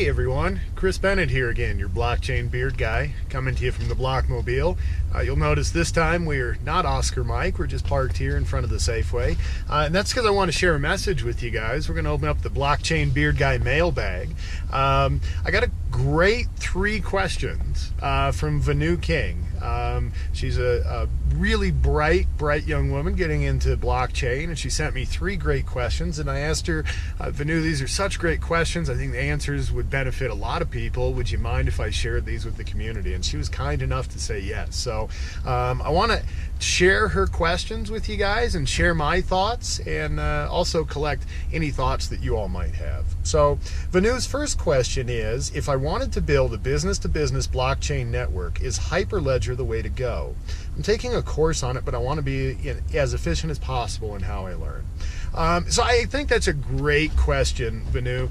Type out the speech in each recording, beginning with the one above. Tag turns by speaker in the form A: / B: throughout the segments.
A: Hey everyone, Chris Bennett here again, your blockchain beard guy, coming to you from the Blockmobile. You'll notice this time we're not Oscar Mike, we're just parked here in front of the Safeway. And that's because I want to share a message with you guys. We're going to open up the Blockchain Beard Guy mailbag. I got a great 3 questions from Veenu King. She's a really bright young woman getting into blockchain, and she sent me 3 great questions, and I asked her, Veenu, these are such great questions, I think the answers would benefit a lot of people. Would you mind if I shared these with the community? And she was kind enough to say yes. So I want to share her questions with you guys and share my thoughts, and also collect any thoughts that you all might have. So Veenu's first question is, if I wanted to build a business-to-business blockchain network, is hyperledger the way to go? I'm taking a course on it, but I want to be as efficient as possible in how I learn. So I think that's a great question, Veenu.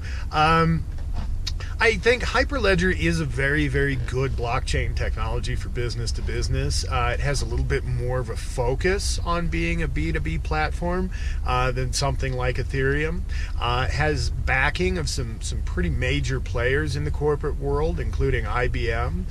A: I think hyperledger is a very good blockchain technology for business to business. It has a little bit more of a focus on being a B2B platform than something like Ethereum. It has backing of some pretty major players in the corporate world, including IBM.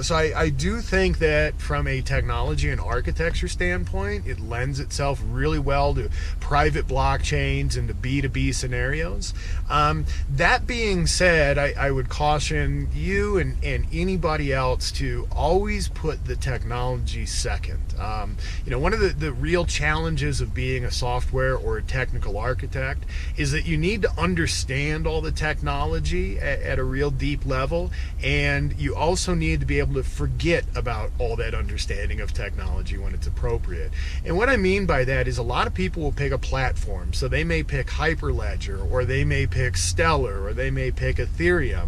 A: So I do think that from a technology and architecture standpoint, it lends itself really well to private blockchains and to B2B scenarios. That being said, I would caution you and anybody else to always put the technology second. One of the real challenges of being a software or a technical architect is that you need to understand all the technology at a real deep level, and you also need to be able to forget about all that understanding of technology when it's appropriate. And what I mean by that is a lot of people will pick a platform. So they may pick Hyperledger, or they may pick Stellar, or they may pick Ethereum.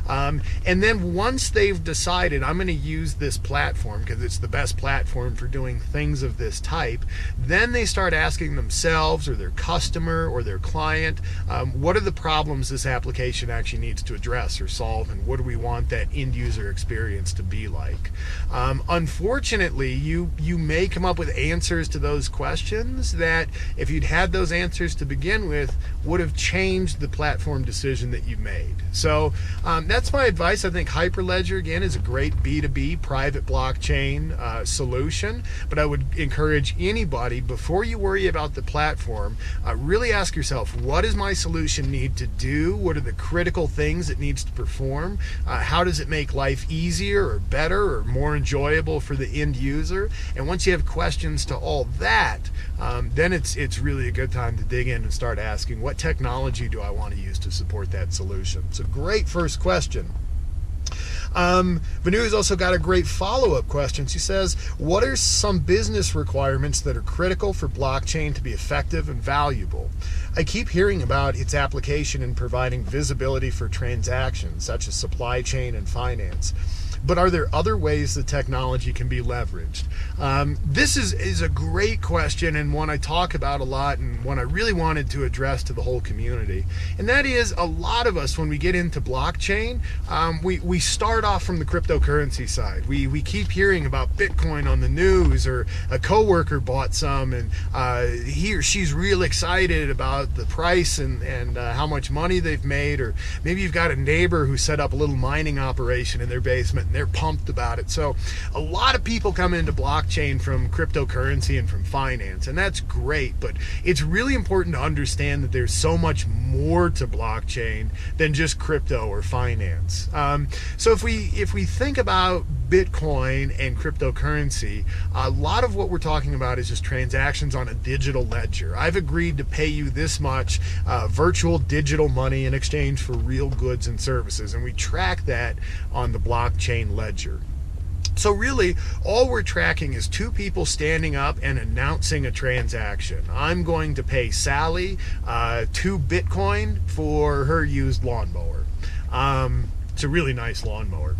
A: And then once they've decided, I'm going to use this platform because it's the best platform for doing things of this type, then they start asking themselves or their customer or their client, what are the problems this application actually needs to address or solve, and what do we want that end user experience to be like? Unfortunately, you may come up with answers to those questions that, if you'd had those answers to begin with, would have changed the platform decision that you made. So that's my advice. I think Hyperledger, again, is a great B2B private blockchain solution, but I would encourage anybody, before you worry about the platform, really ask yourself, what does my solution need to do? What are the critical things it needs to perform? How does it make life easier or better or more enjoyable for the end user? And once you have questions to all that, then it's really a good time to dig in and start asking, what technology do I want to use to support that solution? It's a great first question. Veenu has also got a great follow-up question. She says, what are some business requirements that are critical for blockchain to be effective and valuable? I keep hearing about its application in providing visibility for transactions, such as supply chain and finance. But are there other ways the technology can be leveraged? This is a great question, and one I talk about a lot, and one I really wanted to address to the whole community. And that is, a lot of us, when we get into blockchain, we start off from the cryptocurrency side. We keep hearing about Bitcoin on the news, or a coworker bought some, and he or she's real excited about the price and how much money they've made. Or maybe you've got a neighbor who set up a little mining operation in their basement, and they're pumped about it. So a lot of people come into blockchain from cryptocurrency and from finance, and that's great, but it's really important to understand that there's so much more to blockchain than just crypto or finance. So if we think about Bitcoin and cryptocurrency, a lot of what we're talking about is just transactions on a digital ledger. I've agreed to pay you this much virtual digital money in exchange for real goods and services, and we track that on the blockchain ledger. So really, all we're tracking is 2 people standing up and announcing a transaction. I'm going to pay Sally 2 Bitcoin for her used lawnmower. It's a really nice lawnmower.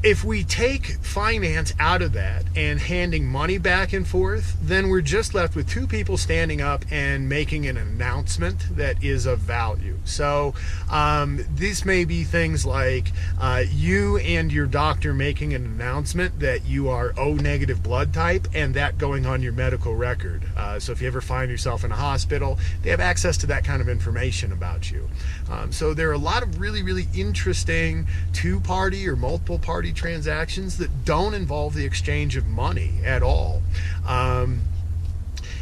A: If we take finance out of that and handing money back and forth, then we're just left with two people standing up and making an announcement that is of value. So this may be things like you and your doctor making an announcement that you are O negative blood type, and that going on your medical record. So if you ever find yourself in a hospital, they have access to that kind of information about you. So there are a lot of really, really interesting two-party or multiple-party transactions that don't involve the exchange of money at all.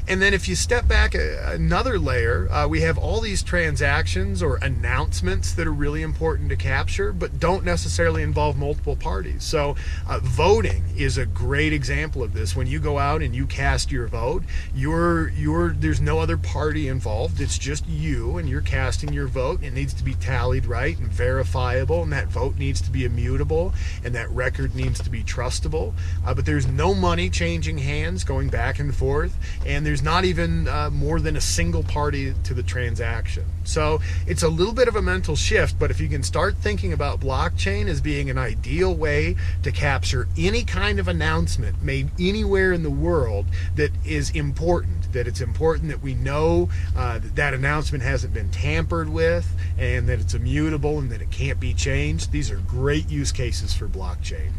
A: And then if you step back another layer, we have all these transactions or announcements that are really important to capture, but don't necessarily involve multiple parties. So voting is a great example of this. When you go out and you cast your vote, there's no other party involved. It's just you, and you're casting your vote. It needs to be tallied right and verifiable, and that vote needs to be immutable, and that record needs to be trustable. But there's no money changing hands going back and forth, and there's not even more than a single party to the transaction. So it's a little bit of a mental shift, but if you can start thinking about blockchain as being an ideal way to capture any kind of announcement made anywhere in the world that is important, that it's important that we know that announcement hasn't been tampered with, and that it's immutable and that it can't be changed, these are great use cases for blockchain.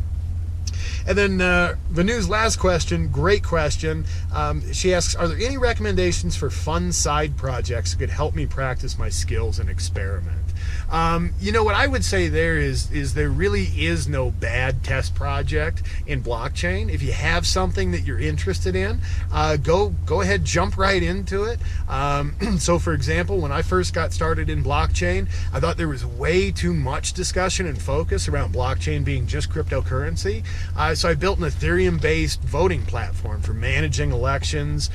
A: And then Veenu's last question, great question. She asks, are there any recommendations for fun side projects that could help me practice my skills and experiment? You know, what I would say there is there really is no bad test project in blockchain. If you have something that you're interested in, go ahead, jump right into it. So for example, when I first got started in blockchain, I thought there was way too much discussion and focus around blockchain being just cryptocurrency. So I built an Ethereum-based voting platform for managing elections,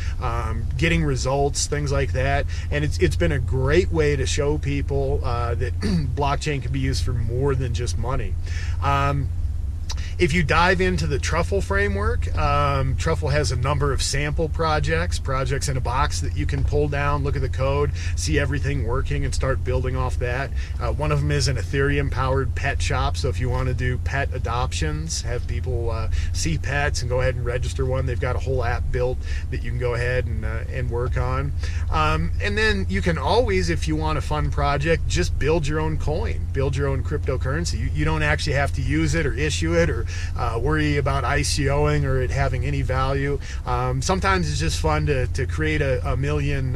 A: getting results, things like that. And it's been a great way to show people that blockchain can be used for more than just money. If you dive into the Truffle framework, Truffle has a number of sample projects in a box that you can pull down, look at the code, see everything working, and start building off that. One of them is an Ethereum-powered pet shop, so if you want to do pet adoptions, have people see pets and go ahead and register one, they've got a whole app built that you can go ahead and work on. And then you can always, if you want a fun project, just build your own coin, build your own cryptocurrency. You don't actually have to use it or issue it or worry about ICOing or it having any value. Sometimes it's just fun to create a million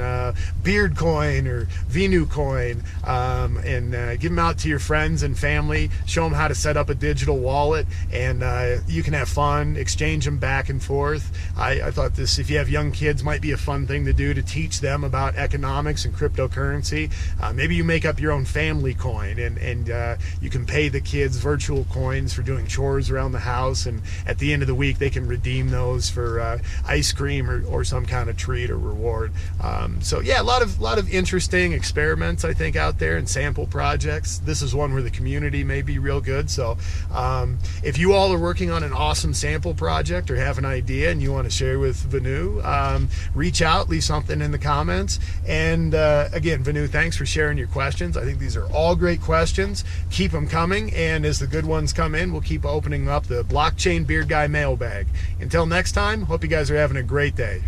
A: beard coin or Veenu coin and give them out to your friends and family, show them how to set up a digital wallet, and you can have fun, exchange them back and forth. I thought this, if you have young kids, might be a fun thing to do to teach them about economics and cryptocurrency. Maybe you make up your own family coin and you can pay the kids virtual coins for doing chores around the house, and at the end of the week they can redeem those for ice cream or some kind of treat or reward. So yeah, a lot of interesting experiments I think out there and sample projects. This is one where the community may be real good. So if you all are working on an awesome sample project or have an idea and you want to share with Veenu, reach out, leave something in the comments. And again, Veenu, thanks for sharing your questions. I think these are all great questions. Keep them coming, and as the good ones come in, we'll keep opening up the Blockchain Beard Guy mailbag. Until next time, hope you guys are having a great day.